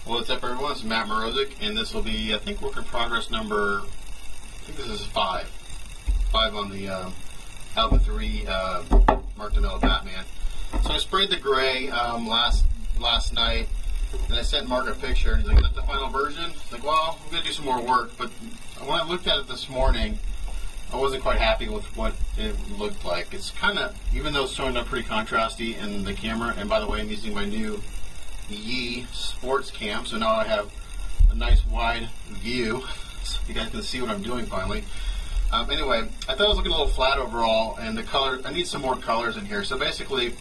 What's up, everyone? It's Matt Morozic, and this will be, I think, work in progress number, I think this is 5. 5 on the Alpha 3 Mark DeMello Batman. So I sprayed the gray last night, and I sent Mark a picture, and he's like, is that the final version? It's like, well, I'm going to do some more work, but when I looked at it this morning, I wasn't quite happy with what it looked like. It's kind of, even though it's showing up pretty contrasty in the camera, and by the way, I'm using my new WIP sports cam, so now I have a nice wide view so you guys can see what I'm doing finally. Anyway, I thought it was looking a little flat overall, and the color, I need some more colors in here. So basically,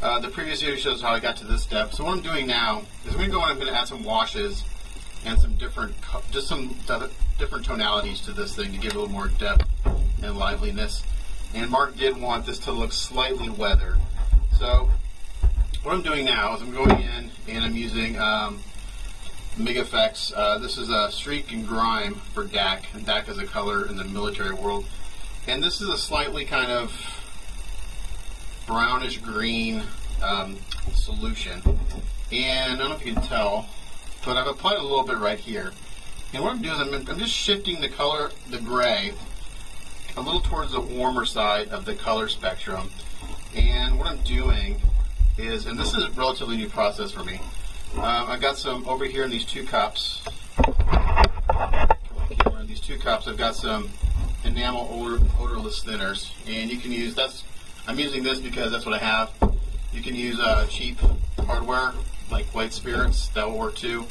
the previous video shows how I got to this step. So what I'm doing now is I'm going to go in, I'm going to add some washes and some different, different tonalities to this thing to give it a little more depth and liveliness. And Mark did want this to look slightly weathered. So what I'm doing now is I'm going in and I'm using MIG Effects. This is a Streak and Grime for DAC, and DAC is a color in the military world. And this is a slightly kind of brownish green solution. And I don't know if you can tell, but I've applied a little bit right here. And what I'm doing is I'm just shifting the color, the gray, a little towards the warmer side of the color spectrum. And what I'm doing is, and this is a relatively new process for me, I've got some over here in these two cups. In these two cups, I've got some enamel odorless thinners, and you can use I'm using this because that's what I have. You can use cheap hardware like white spirits, that will work too.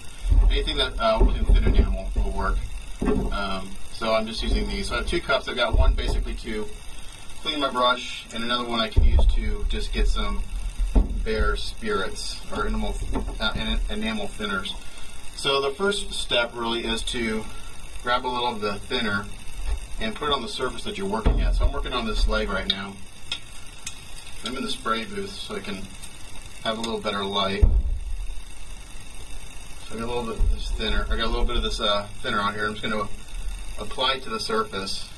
Anything that can thin enamel will work. So I'm just using these. So I have 2 cups. I've got one basically to clean my brush, and another one I can use to just get some bare spirits or enamel thinners. So the first step really is to grab a little of the thinner and put it on the surface that you're working at. So I'm working on this leg right now. I'm in the spray booth so I can have a little better light. So I got a little bit of this thinner. I got a little bit of this thinner on here. I'm just going to apply it to the surface.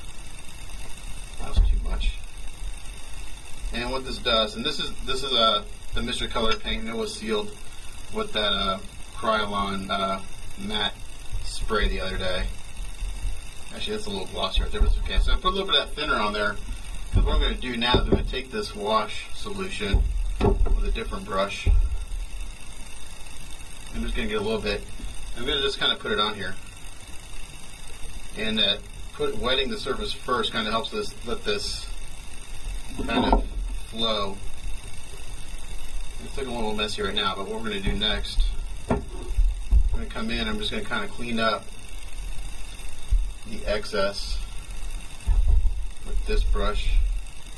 That was too much. And what this does, and this is the Mr. Color paint, and it was sealed with that Krylon matte spray the other day. Actually, that's a little glossy right there, but it's okay. So I put a little bit of that thinner on there, because what I'm going to do now is I'm going to take this wash solution with a different brush. I'm just going to get a little bit. I'm going to just kind of put it on here. And wetting the surface first kind of helps let this kind of flow. It's looking a little messy right now, but what we're going to do next, I'm going to come in, I'm just going to kind of clean up the excess with this brush.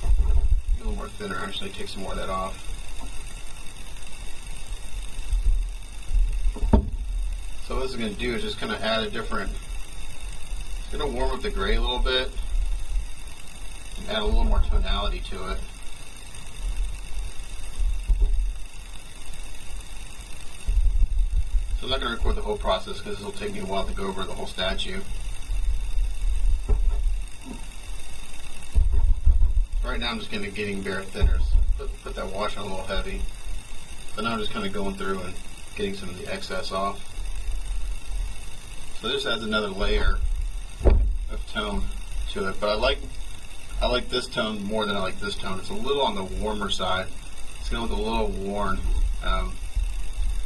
A little more thinner, actually take some more of that off. So what this is going to do is just kind of add a different, it's going to warm up the gray a little bit and add a little more tonality to it. So I'm not going to record the whole process because it will take me a while to go over the whole statue. Right now I'm just going to be getting bare thinners. Put that wash on a little heavy. But now I'm just kind of going through and getting some of the excess off. So this adds another layer of tone to it. But I like this tone more than I like this tone. It's a little on the warmer side. It's going to look a little worn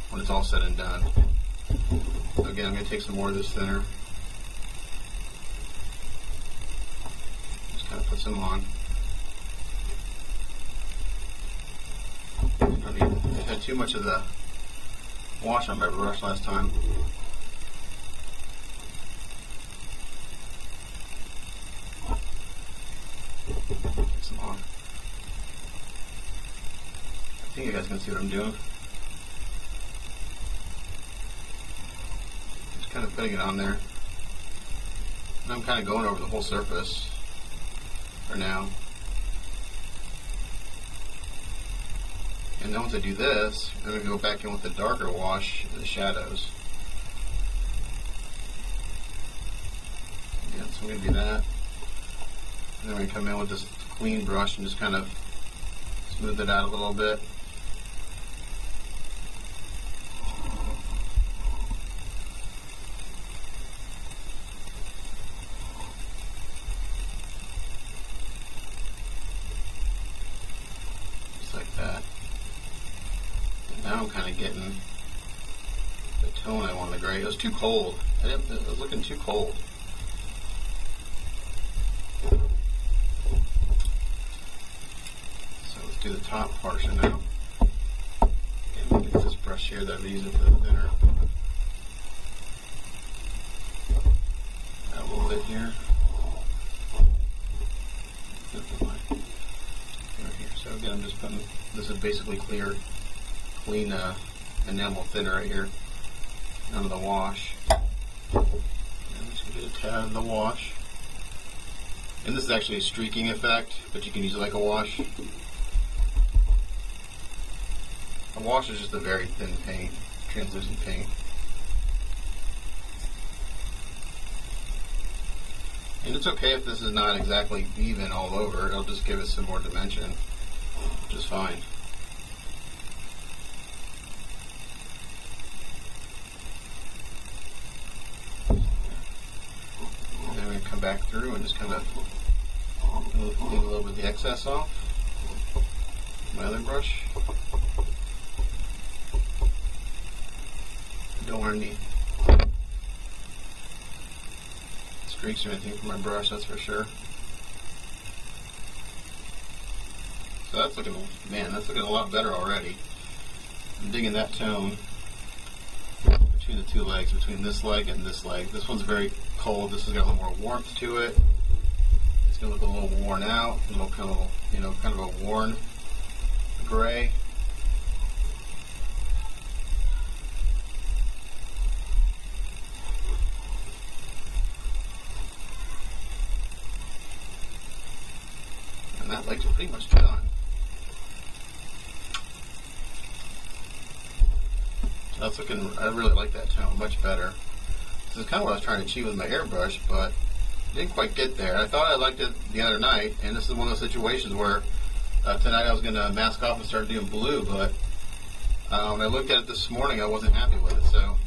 when it's all said and done. So again, I'm going to take some more of this thinner. Just kind of put some on. I had too much of the wash on my brush last time. Take some on. I think you guys can see what I'm doing. Just kind of putting it on there. And I'm kind of going over the whole surface for now. And then once I do this, I'm going to go back in with the darker wash in the shadows. Again, so I'm going to do that. And then we're going to come in with this clean brush and just kind of smooth it out a little bit. Now I'm kind of getting the tone I want on the gray. It was too cold. It was looking too cold. So let's do the top portion now. And we'll get this brush here that I'll be using for the thinner. Add a little bit here. So again, I'm just putting, this is basically clean enamel thinner right here. None of the wash. And I'm just going to get a tad of the wash. And this is actually a streaking effect, but you can use it like a wash. A wash is just a very thin paint, translucent paint. And it's okay if this is not exactly even all over, it'll just give it some more dimension, which is fine. And then we're going to come back through and just kind of clean a little bit of the excess off. My other brush. Don't want any streaks or anything from my brush, that's for sure. So that's looking, man, that's looking a lot better already. I'm digging that tone between the two legs, between this leg and this leg. This one's very cold. This has got a little more warmth to it. It's gonna look a little worn out, a little kind of, kind of a worn gray. And that leg's pretty much done. So that's looking, I really like that tone, much better. This is kind of what I was trying to achieve with my airbrush, but didn't quite get there. I thought I liked it the other night, and this is one of those situations where tonight I was going to mask off and start doing blue, but when I looked at it this morning, I wasn't happy with it, so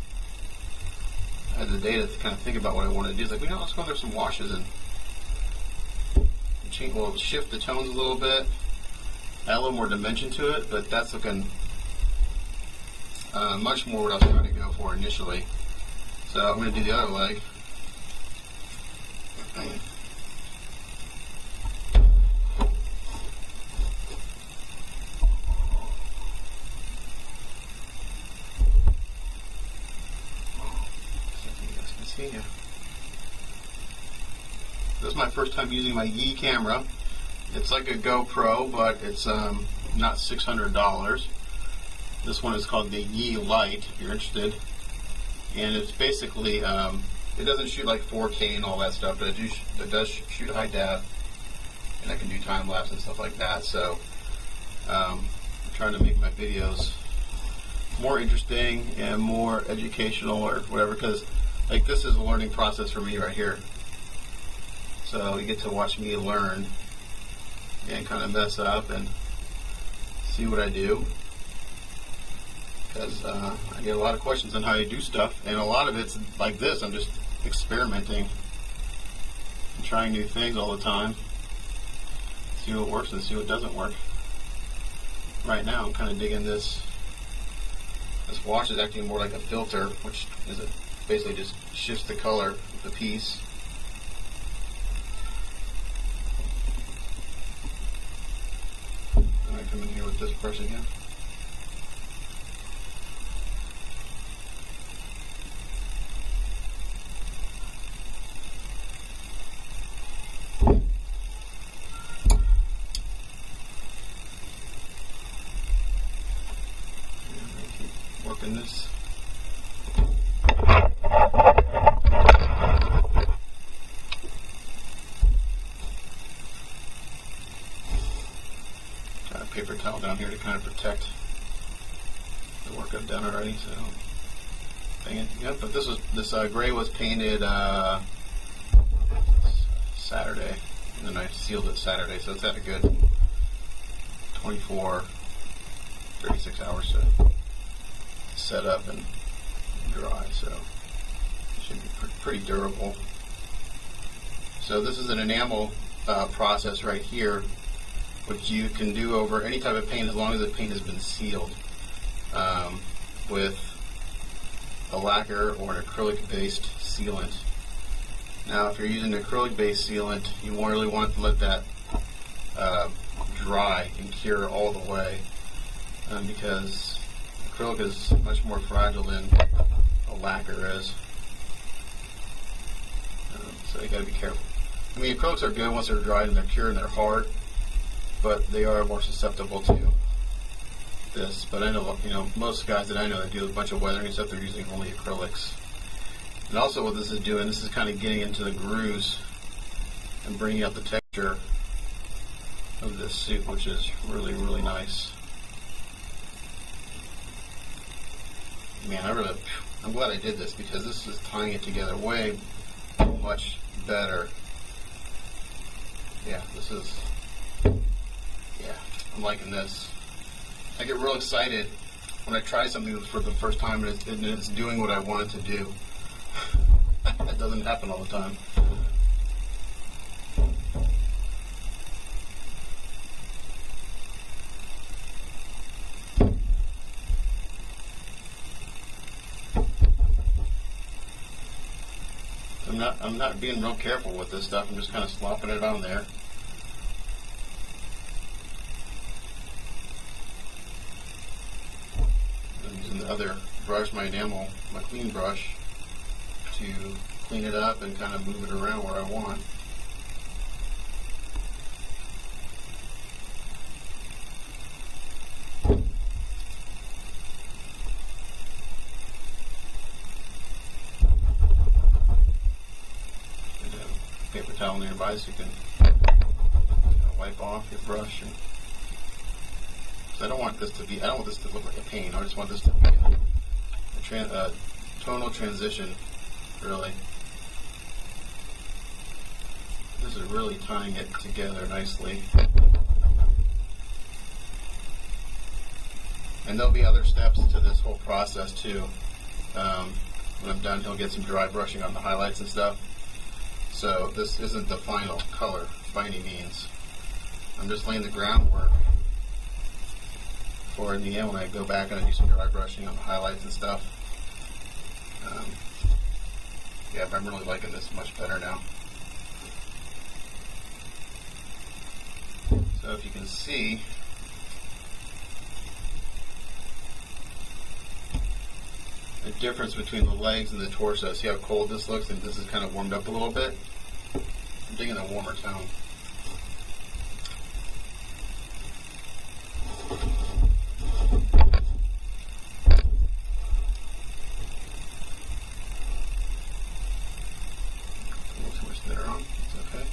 I had the day to kind of think about what I wanted to do. It's like, let's go through some washes and change, we'll shift the tones a little bit, add a little more dimension to it, but that's looking much more what I was trying to go for initially. So I'm going to do the other leg. This is my first time using my Yi camera. It's like a GoPro, but it's not $600. This one is called the Yi Lite, if you're interested. And it's basically, it doesn't shoot like 4K and all that stuff, but it does shoot high def, and I can do time lapse and stuff like that. So I'm trying to make my videos more interesting and more educational or whatever, because like this is a learning process for me right here. So you get to watch me learn and kind of mess up and see what I do, because I get a lot of questions on how you do stuff, and a lot of it's like this. I'm just experimenting and trying new things all the time, see what works and see what doesn't work. Right now I'm kind of digging this. This wash is acting more like a filter, which is basically just shifts the color of the piece. I'm going to come in here with this brush again. Working this. Got a paper towel down here to kind of protect the work I've done already. So, dang it. Yep. But this gray was painted Saturday, and then I sealed it Saturday. So it's had a good 24, 36 hours to set up and dry, so it should be pretty durable. So this is an enamel process right here, which you can do over any type of paint as long as the paint has been sealed. with a lacquer or an acrylic-based sealant. Now, if you're using an acrylic-based sealant, you really want to let that dry and cure all the way, because acrylic is much more fragile than a lacquer is. So you got to be careful. I mean, acrylics are good once they're dried and they're cured and they're hard, but they are more susceptible to this. But I know, most guys that I know that do a bunch of weathering and stuff, they're using only acrylics. And also what this is doing, this is kind of getting into the grooves and bringing out the texture of this suit, which is really, really nice. Man, I'm glad I did this, because this is tying it together way much better. Yeah, I'm liking this. I get real excited when I try something for the first time and it's doing what I want it to do. That doesn't happen all the time. I'm not being real careful with this stuff. I'm just kind of slopping it on there. I'm using the other brush, my clean brush, to clean it up and kind of move it around where I want. Paper towel nearby so you can wipe off your brush. So I don't want this to look like a paint. I just want this to be a tonal transition, really. This is really tying it together nicely. And there'll be other steps to this whole process too. When I'm done, he'll get some dry brushing on the highlights and stuff. So this isn't the final color by any means. I'm just laying the groundwork for in the end when I go back and I do some dry brushing on the highlights and stuff. Yeah, I'm really liking this much better now. So if you can see, the difference between the legs and the torso. See how cold this looks, and this is kind of warmed up a little bit. I'm digging a warmer tone. Too much glitter on. It's okay.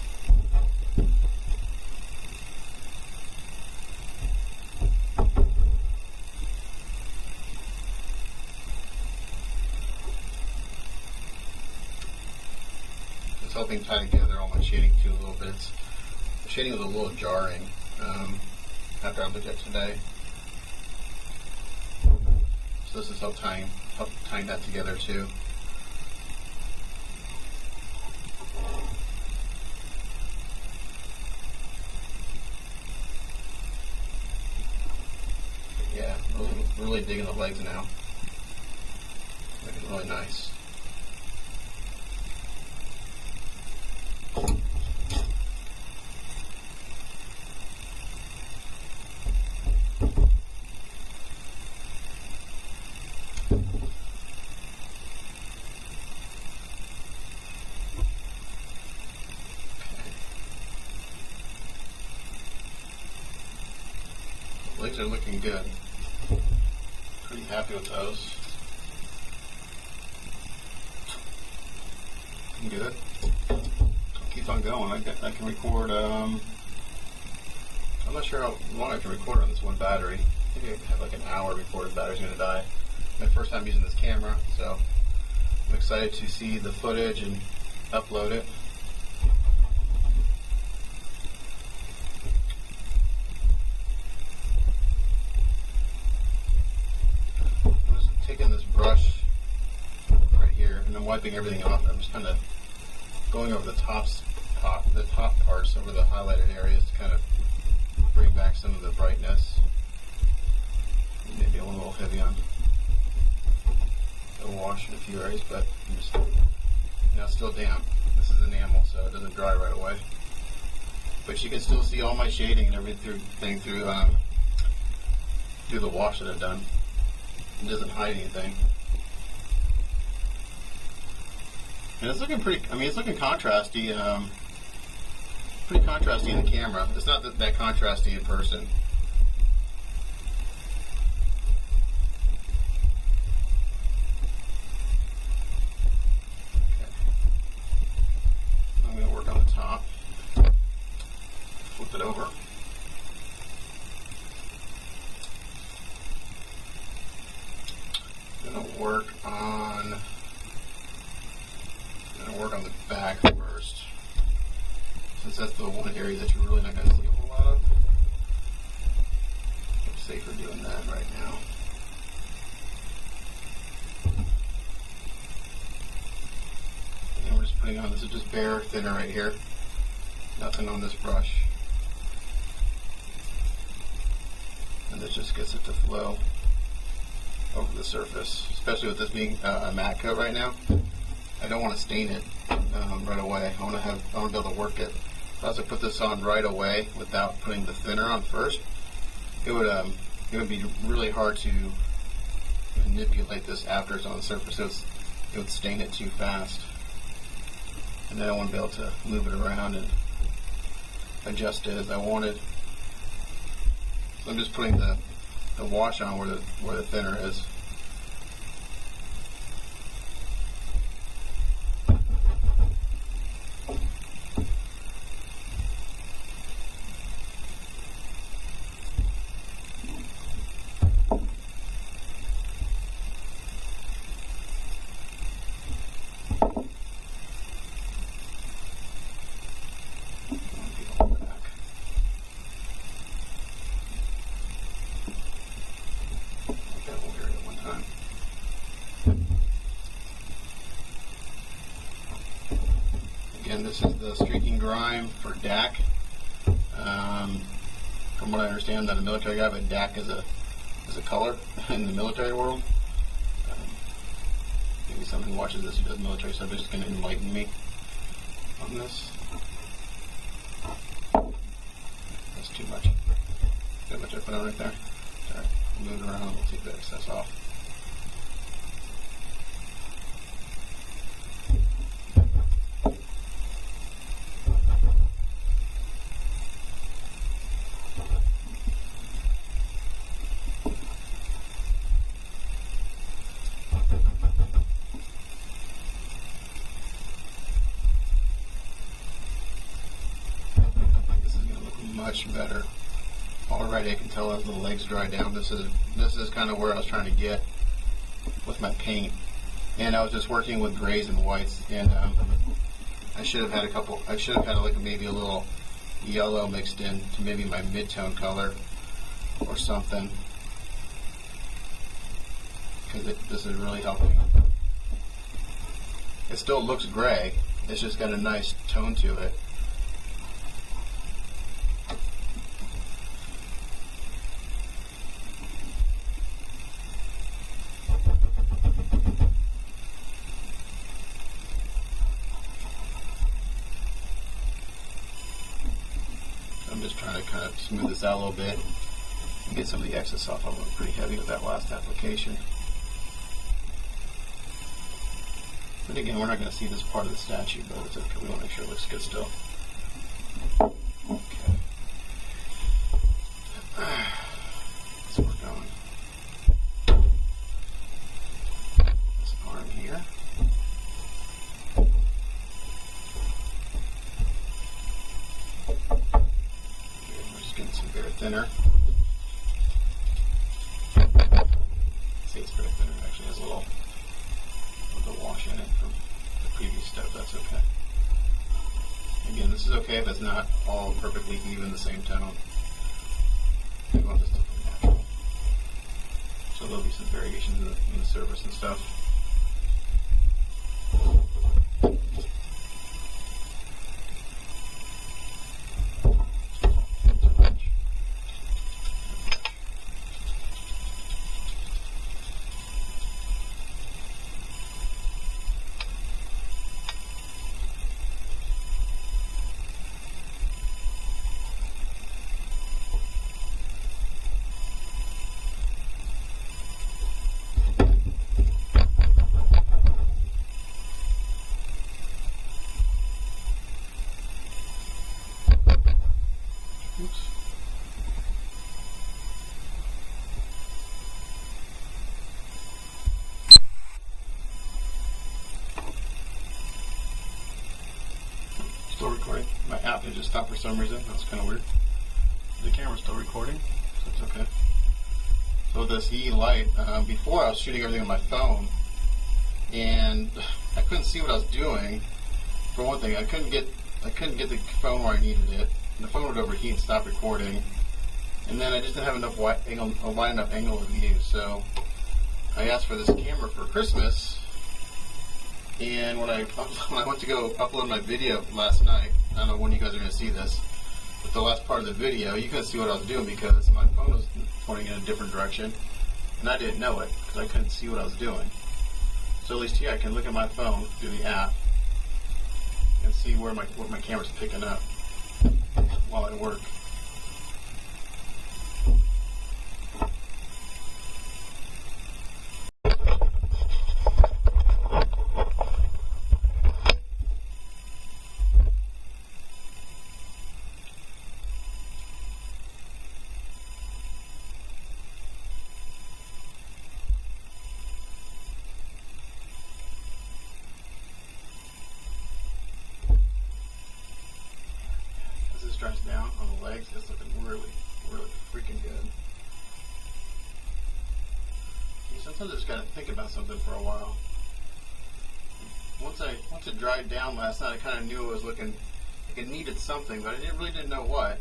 Helping tie together all my shading too a little bit. The shading was a little jarring after I looked at it today. So this is help tying that together too. Yeah, really digging the legs now. Looking really nice. Legs are looking good. Pretty happy with those. Good. I'll keep on going. I can record. I'm not sure how long I can record on this one battery. I think I have like an hour before the battery's going to die. My first time using this camera, so I'm excited to see the footage and upload it. Taking this brush right here, and I'm wiping everything off. I'm just kind of going over the top parts, over the highlighted areas to kind of bring back some of the brightness. Maybe a a little heavy on the wash in a few areas, but I'm just, it's still damp. This is enamel, so it doesn't dry right away. But you can still see all my shading and everything through the wash that I've done. It doesn't hide anything. And it's looking pretty, it's looking contrasty, pretty contrasty in the camera. It's not that contrasty in person. Okay. I'm going to work on the top. Flip it over. I'm going to work on the back first, since that's the one area that you're really not going to see a whole lot of. I'm safer doing that right now. And we're just putting on, this is just bare thinner right here. Nothing on this brush. And this just gets it to flow over the surface, especially with this being a matte coat right now. I don't want to stain it right away. I want to be able to work it. If I was to put this on right away without putting the thinner on first, it would be really hard to manipulate this after it's on the surface. It would stain it too fast, and then I want to be able to move it around and adjust it as I wanted. So I'm just putting the wash on where the thinner is. Again, this is the streaking grime for DAC. From what I understand, that a military guy, but DAC is a color in the military world. Maybe someone who watches this who does military subjects can enlighten me on this. That's too much. Too much I put on right there. Sorry, we'll move it around. We'll take the excess off. Much better. Already I can tell as the legs dry down. This is kind of where I was trying to get with my paint. And I was just working with grays and whites, and I should have had like maybe a little yellow mixed in to maybe my mid-tone color or something, because this is really helping. It still looks gray, it's just got a nice tone to it. I'm just trying to kind of smooth this out a little bit and get some of the excess off. I went pretty heavy with that last application. But again, we're not going to see this part of the statue, but it's okay. We want to make sure it looks good still. Okay. Let's work on this arm here. Thinner. See, it's pretty thinner. It actually has a little wash in it from the previous step. That's okay. Again, this is okay if it's not all perfectly even the same tone. I want this to look natural. So there'll be some variations in the surface and stuff. app had just stopped for some reason. That was kind of weird. The camera's still recording, so it's okay. So with this E light, before I was shooting everything on my phone, and I couldn't see what I was doing. For one thing, I couldn't get the phone where I needed it. And the phone would overheat and stop recording. And then I just didn't have enough wide enough angle of view. So I asked for this camera for Christmas. And when I went to go upload my video last night, I don't know when you guys are going to see this, but the last part of the video, you couldn't see what I was doing because my phone was pointing in a different direction. And I didn't know it because I couldn't see what I was doing. So at least here I can look at my phone through the app and see what my camera's picking up while I work. Stretch down on the legs. It's looking really, really freaking good. Sometimes I just gotta think about something for a while. Once it dried down last night, I kind of knew it was looking like it needed something, but I really didn't know what.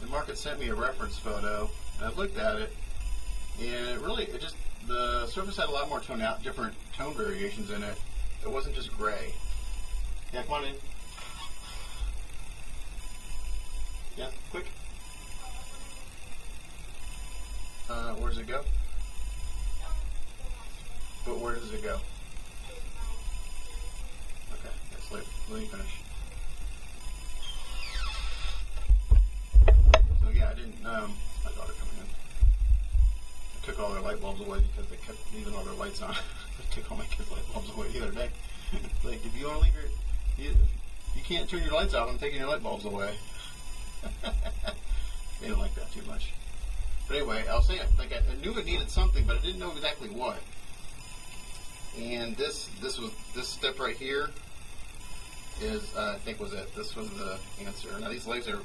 And Mark had sent me a reference photo, and I looked at it, and the surface had a lot more different tone variations in it. It wasn't just gray. Yeah, come on in. Yeah, quick. Where does it go? But where does it go? Okay, that's late. Let me finish. So yeah, I didn't. My daughter coming in. I took all their light bulbs away because they kept leaving all their lights on. I took all my kids' light bulbs away the other day. Like, if you want to leave you can't turn your lights off. I'm taking your light bulbs away. They don't like that too much. But anyway, I was saying, like, I knew it needed something, but I didn't know exactly what. And this step right here is, I think, was it. This was the answer. Now these legs are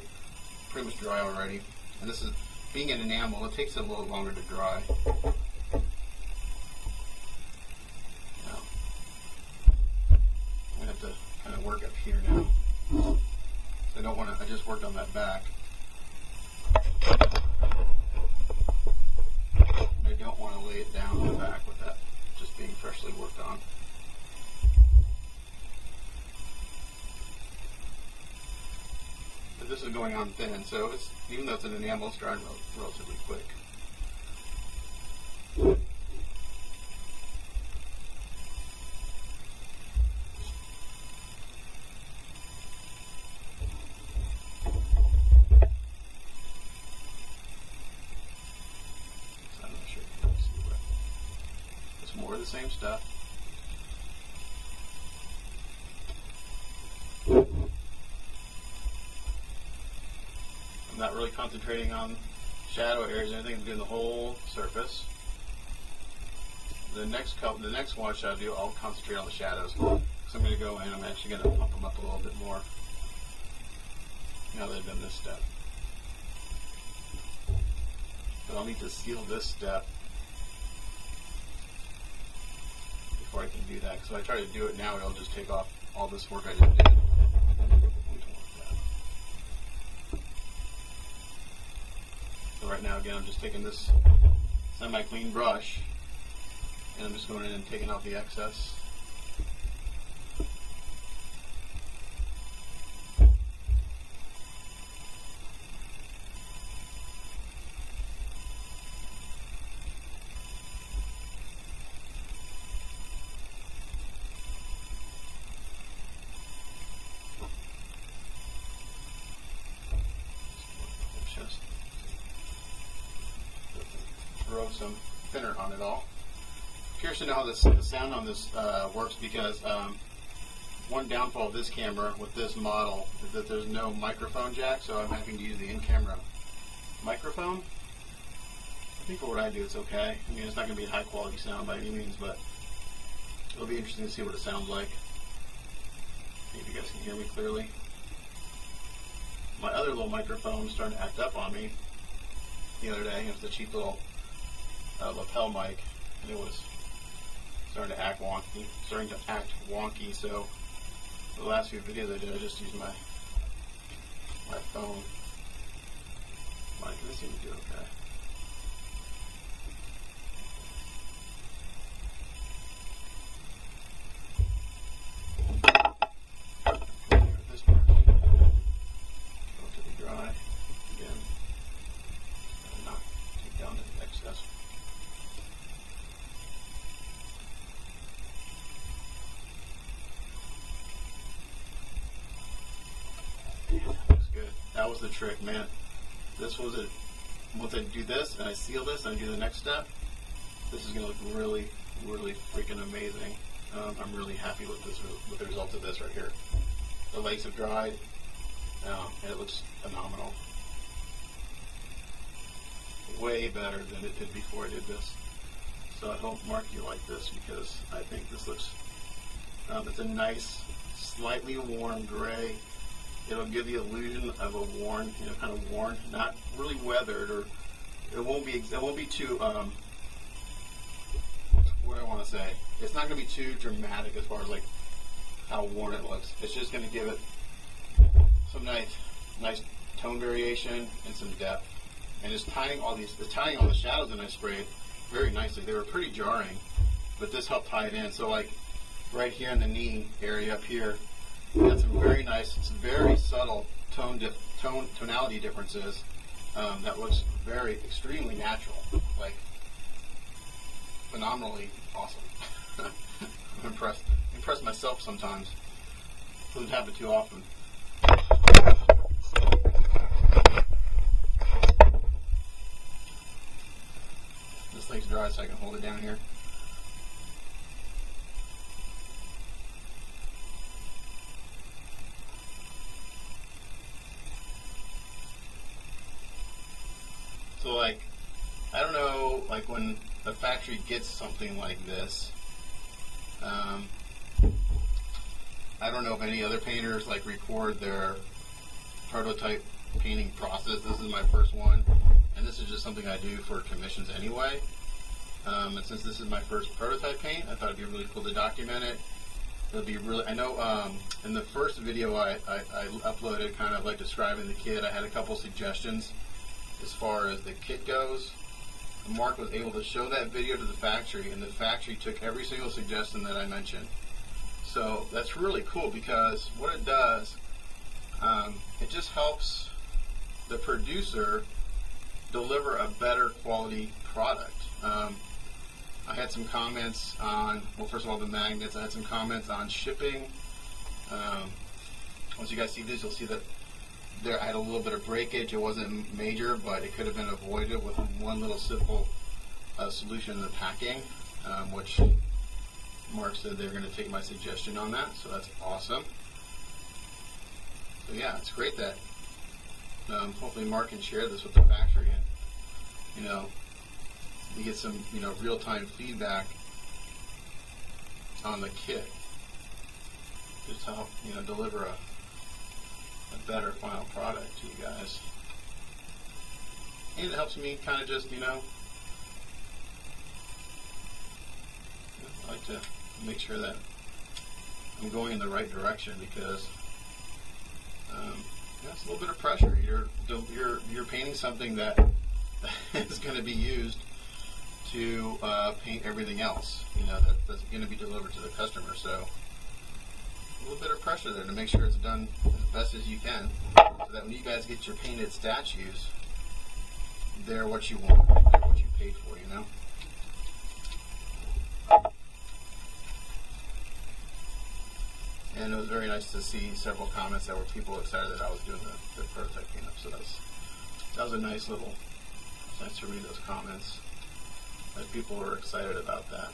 pretty much dry already, and this is being an enamel. It takes a little longer to dry. Now, I'm gonna have to kind of work up here now. I don't want to. I just worked on that back. I don't want to lay it down on the back with that just being freshly worked on. But this is going on thin, so even though it's an enamel, it's drying relatively quick. More of the same stuff. I'm not really concentrating on shadow areas or anything. I'm doing the whole surface. The next one I'll do, I'll concentrate on the shadows. So I'm going to go in. I'm actually going to pump them up a little bit more now that I've done this step. But I'll need to seal this step before I can do that. So if I try to do it now, it'll just take off all this work I just did. We don't want that. So right now, again, I'm just taking this semi-clean brush, and I'm just going in and taking out the excess. Throw some thinner on it all. Curious to know how the sound on this works, because one downfall of this camera with this model is that there's no microphone jack, so I'm having to use the in-camera microphone. I think for what I do, it's okay. I mean, it's not going to be a high-quality sound by any means, but it'll be interesting to see what it sounds like. Maybe you guys can hear me clearly. my other little microphone was starting to act up on me the other day. It was the cheap little lapel mic, and it was starting to act wonky. So the last few videos I did, I just used my phone mic, and this seemed to do okay. This part, go to the dry again. Not take down the excess. Looks good. That was the trick, man. This was it. Once I do this and I seal this and I do the next step, this is going to look really, really freaking amazing. I'm really happy with this, with the result of this right here. The legs have dried, and it looks phenomenal. Way better than it did before I did this. So I hope, Mark, you like this, because I think this looks, it's a nice, slightly warm gray. It'll give the illusion of a worn, kind of worn, not really weathered, or it won't be too, what do I want to say? It's not going to be too dramatic as far as like how worn it looks. It's just going to give it some nice tone variation and some depth. And it's tying all the shadows that I sprayed very nicely. They were pretty jarring, but this helped tie it in. So like right here in the knee area up here, we got some very nice, some very subtle tonality differences that looks extremely natural, like phenomenally awesome. I'm impressed. Impress myself sometimes. Doesn't happen too often. This thing's dry, so I can hold it down here. So like, I don't know, like when the factory gets something like this, I don't know if any other painters like record their prototype painting process. This is my first one, and this is just something I do for commissions anyway. And since this is my first prototype paint, I thought it'd be really cool to document it. It'll be really, I know in the first video I uploaded kind of like describing the kit, I had a couple suggestions as far as the kit goes. Mark was able to show that video to the factory, and the factory took every single suggestion that I mentioned. So that's really cool, because what it does, it just helps the producer deliver a better quality product. I had some comments on, well, first of all, the magnets. I had some comments on shipping. Once you guys see this, you'll see that I had a little bit of breakage. It wasn't major, but it could have been avoided with one little simple solution in the packing, which Mark said they're going to take my suggestion on that, so that's awesome. So yeah, it's great that hopefully Mark can share this with the factory, and you get some real-time feedback on the kit, just to help deliver a better final product to you guys. And it helps me kind of just I like to make sure that I'm going in the right direction, because it's a little bit of pressure. You're painting something that is going to be used to paint everything else, that's going to be delivered to the customer. So a little bit of pressure there to make sure it's done as best as you can, so that when you guys get your painted statues, they're what you want, they're what you paid for, And it was very nice to see several comments that were people excited that I was doing the prototype cleanup. So that was a nice to read those comments, that people were excited about that.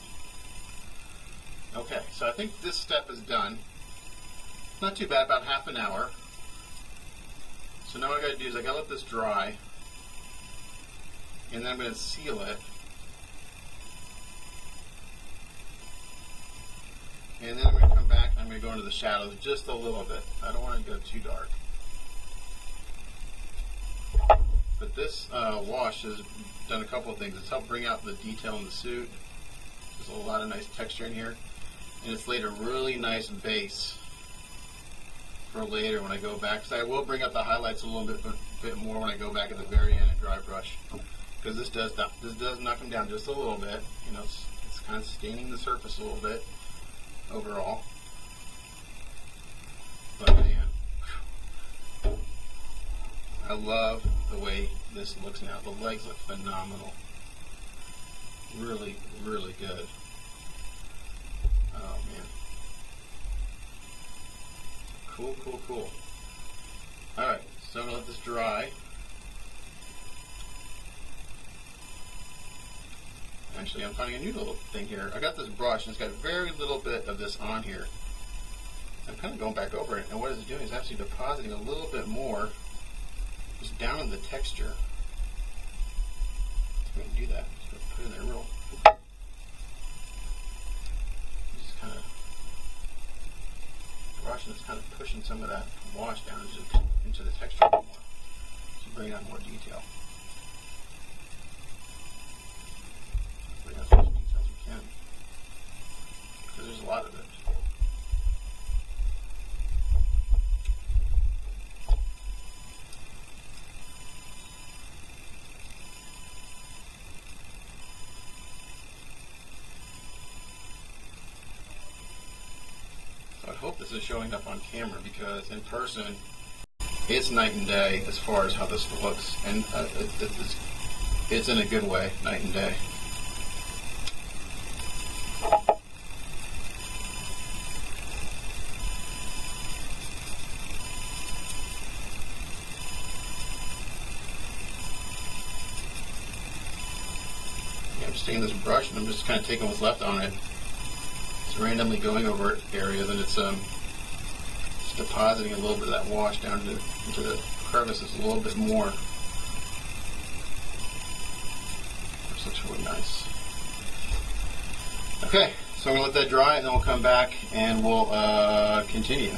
Okay, so I think this step is done. Not too bad, about half an hour. So now what I got to do is I got to let this dry, and then I'm going to seal it. And then I'm going to come back and I'm going to go into the shadows just a little bit. I don't want to go too dark. But this wash has done a couple of things. It's helped bring out the detail in the suit. There's a lot of nice texture in here. And it's laid a really nice base for later when I go back. So I will bring up the highlights a little bit more when I go back at the very end and dry brush. Because this does knock them down just a little bit. You know, it's kind of staining the surface a little bit overall. But man, I love the way this looks now. The legs look phenomenal. Really, really good. Oh man. Cool, cool, cool. Alright, so I'm going to let this dry. Actually, I'm finding a new little thing here. I got this brush and it's got very little bit of this on here. I'm kind of going back over it, and what it's doing is actually depositing a little bit more just down in the texture. I'm going to do that. Just put it in there real. Just kind of brush, and it's kind of pushing some of that wash down into the texture a bit more. So bring out more detail. Bring out as much detail as we can, because there's a lot of it. I hope this is showing up on camera, because in person it's night and day as far as how this looks, and it's in a good way, night and day. I'm just taking this brush and I'm just kind of taking what's left on it. Randomly going over areas, and it's just depositing a little bit of that wash down into the crevices a little bit more. This looks really nice. Okay, so I'm going to let that dry, and then we'll come back and we'll continue.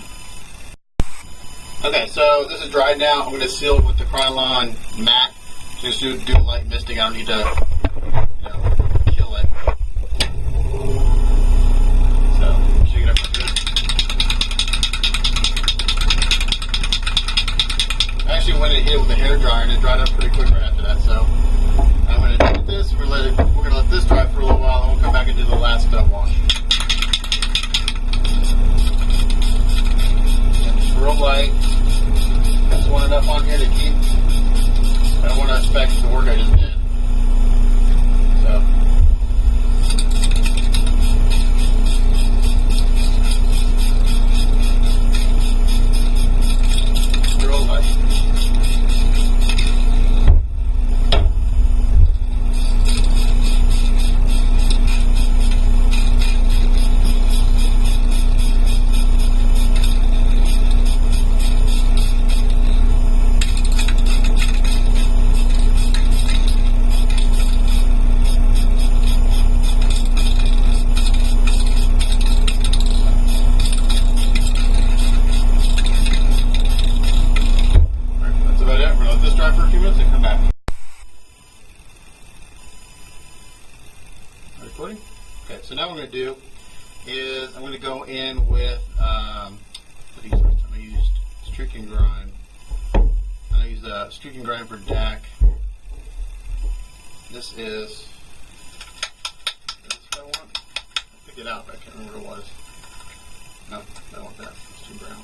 Okay, so this is dried now. I'm going to seal it with the Krylon matte. Just do light misting. I don't need to kill it. Actually went and hit it with a hair dryer, and it dried up pretty quick right after that. So I'm going to do this. We're going to let this dry for a little while, and we'll come back and do the last wash. And it's real light. Just want enough on here to keep. I don't want to affect the work I just did. So. Real light. Recording? Okay, so now what I'm going to do is I'm going to go in with, I'm going to use streak and grind. I'm going to use streak and grind for DAC. This is what I want. I picked it out, but I can't remember what it was. No, I don't want that. It's too brown.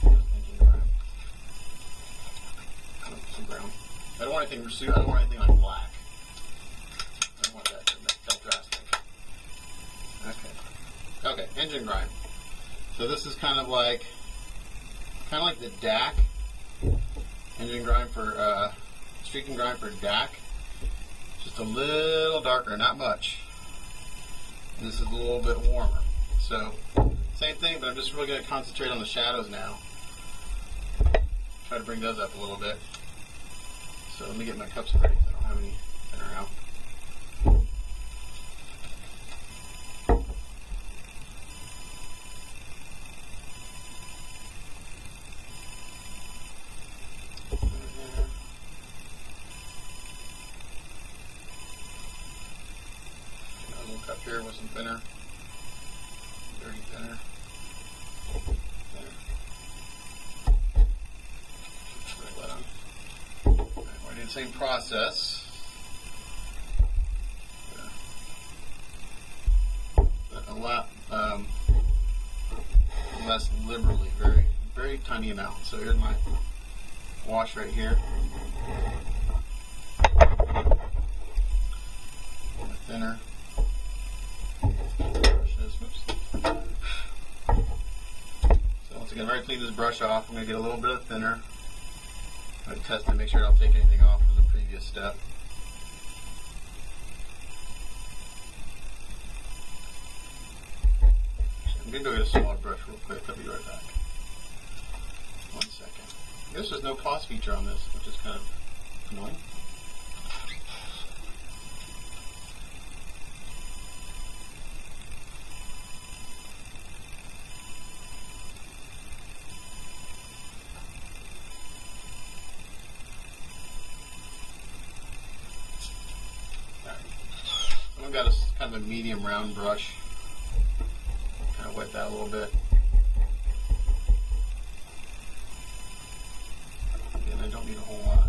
Engine grind. No, it's too brown. I don't want anything. I don't want anything like black. I don't want that drastic. Okay, engine grind. So this is kind of like the DAC. Engine grind for streak and grind for DAC. Just a little darker, not much. And this is a little bit warmer. So same thing, but I'm just really going to concentrate on the shadows now. Try to bring those up a little bit. So let me get my cups ready. I don't have any thinner out. here with some thinner, dirty thinner. We're doing the same process. A lot less liberally, very tiny amount. So here's my wash right here. My thinner. Brushes. Whoops. So once again, very clean this brush off. I'm going to get a little bit of thinner. I'm going to test to make sure I don't take anything off from the previous step. I'm going to go get a smaller brush real quick. I'll be right back. 1 second. I guess there's no pause feature on this, which is kind of annoying. I've got a kind of a medium round brush. Kind of wet that a little bit. Again, I don't need a whole lot.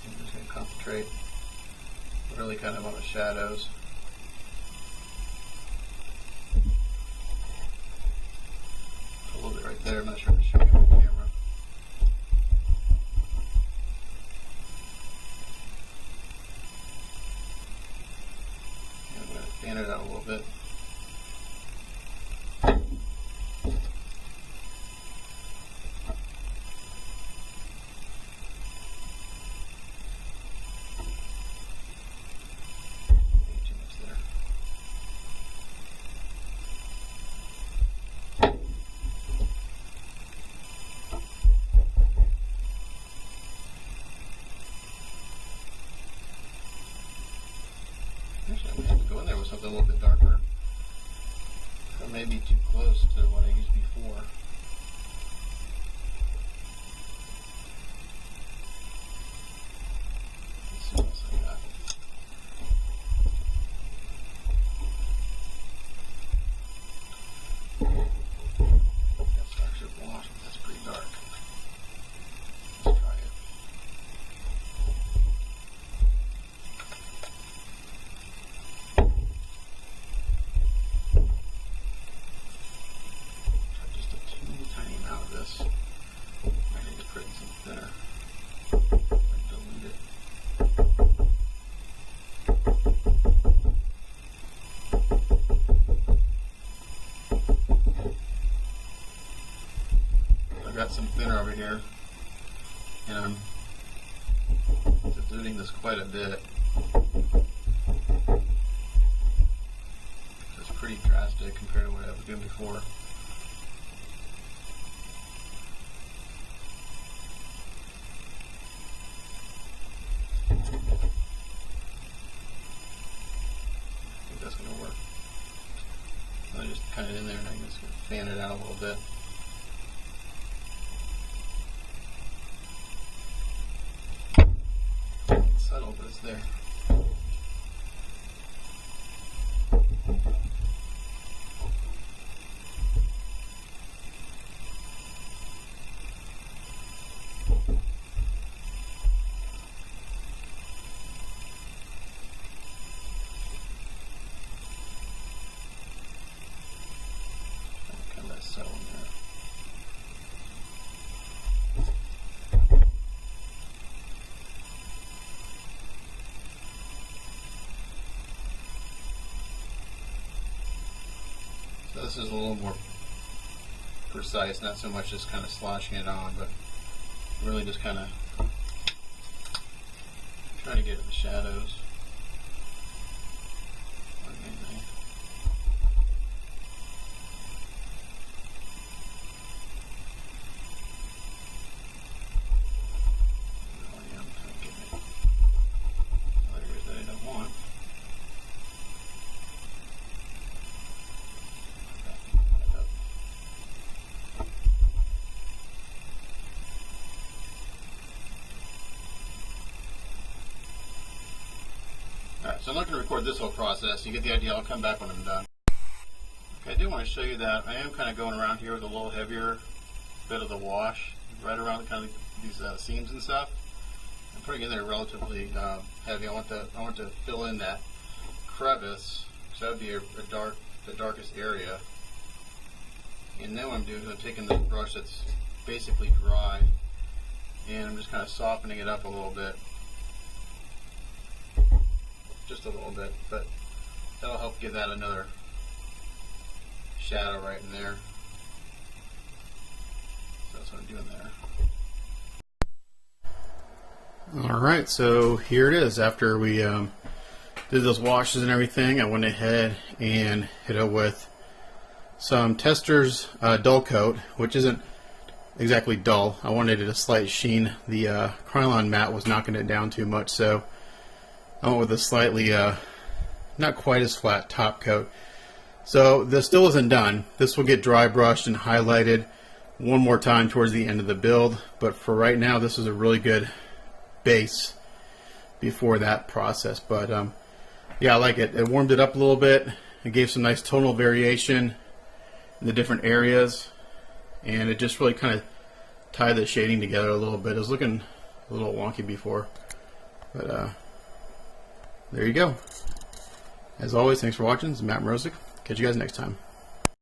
I'm just going to concentrate really kind of on the shadows. A little bit right there. I'm not sure if it's showing on the camera. Fan it out a little bit. Too much there. Actually, I'm going to have to go in there with something a little bit darker. That may be too close to what I used before. Let's see what else I got. That's actually wash. That's pretty dark. Let's try it. Just a teeny tiny amount of this. I need to put some thinner. Dilute it. I've got some thinner over here, and I'm diluting this quite a bit. It's pretty drastic compared to what I was doing before. I think that's going to work. So I just kind of in there, and I'm just going to fan it out a little bit. It's subtle, but it's there. Kind of settle in there. So this is a little more precise, not so much just kind of sloshing it on, but really just kind of trying to get at the shadows. So I'm not going to record this whole process. You get the idea. I'll come back when I'm done. Okay, I do want to show you that I am kind of going around here with a little heavier bit of the wash, right around kind of these seams and stuff. I'm putting in there relatively heavy. I want to fill in that crevice, so that would be the darkest area. And then what I'm doing is I'm taking the brush that's basically dry, and I'm just kind of softening it up a little bit, just a little bit, but that'll help give that another shadow right in there. So that's what I'm doing there. Alright, so here it is. After we did those washes and everything, I went ahead and hit it with some Tester's dull coat, which isn't exactly dull. I wanted it a slight sheen. The Krylon matte was knocking it down too much, so I went with a slightly not quite as flat top coat. So this still isn't done. This will get dry brushed and highlighted one more time towards the end of the build, but for right now this is a really good base before that process. But yeah, I like it. It warmed it up a little bit. It gave some nice tonal variation in the different areas, and it just really kind of tied the shading together a little bit. It was looking a little wonky before, but there you go. As always, thanks for watching. This is Matt Mrozek. Catch you guys next time.